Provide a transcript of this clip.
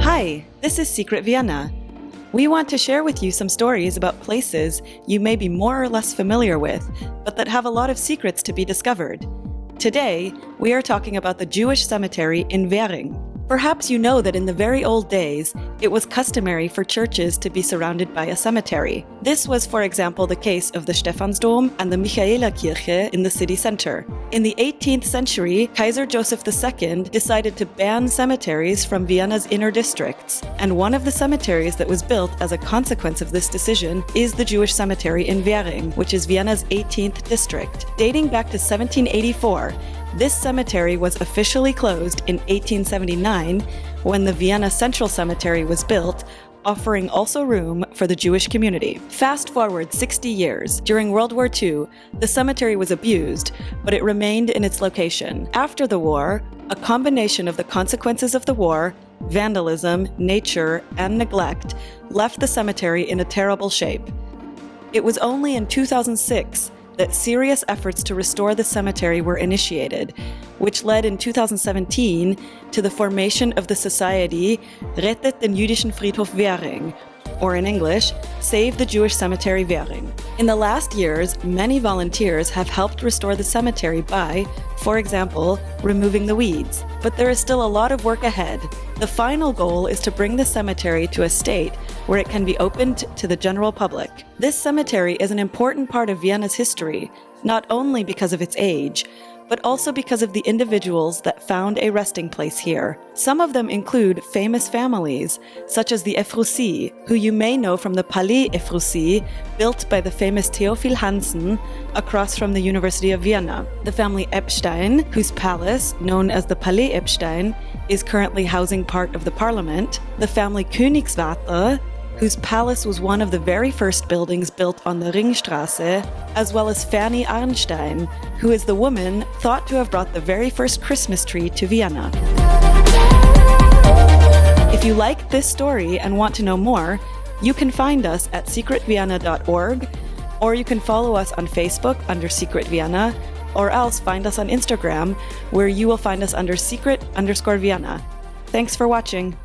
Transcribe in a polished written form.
Hi, this is Secret Vienna. We want to share with you some stories about places you may be more or less familiar with, but that have a lot of secrets to be discovered. Today, we are talking about the Jewish cemetery in Währing. Perhaps you know that in the very old days, it was customary for churches to be surrounded by a cemetery. This was, for example, the case of the Stephansdom and the Michaelerkirche in the city center. In the 18th century, Kaiser Joseph II decided to ban cemeteries from Vienna's inner districts, and one of the cemeteries that was built as a consequence of this decision is the Jewish Cemetery in Währing, which is Vienna's 18th district. Dating back to 1784, this cemetery was officially closed in 1879 when the Vienna Central Cemetery was built, offering also room for the Jewish community. Fast forward 60 years. During World War II, the cemetery was abused, but it remained in its location. After the war, a combination of the consequences of the war, vandalism, nature, and neglect left the cemetery in a terrible shape. It was only in 2006 that serious efforts to restore the cemetery were initiated, which led in 2017 to the formation of the society Rettet, jüdischen Friedhof Währing, or in English, Save the Jewish Cemetery Währing. In the last years, many volunteers have helped restore the cemetery by, for example, removing the weeds. But there is still a lot of work ahead. The final goal is to bring the cemetery to a state where it can be opened to the general public. This cemetery is an important part of Vienna's history, not only because of its age, but also because of the individuals that found a resting place here. Some of them include famous families, such as the Ephrussi, who you may know from the Palais Ephrussi, built by the famous Theophil Hansen across from the University of Vienna. The family Epstein, whose palace, known as the Palais Epstein, is currently housing part of the parliament. The family Königswarter, whose palace was one of the very first buildings built on the Ringstraße, as well as Fanny Arnstein, who is the woman thought to have brought the very first Christmas tree to Vienna. If you like this story and want to know more, you can find us at secretvienna.org, or you can follow us on Facebook under Secret Vienna, or else find us on Instagram, where you will find us under secret_Vienna. Thanks for watching.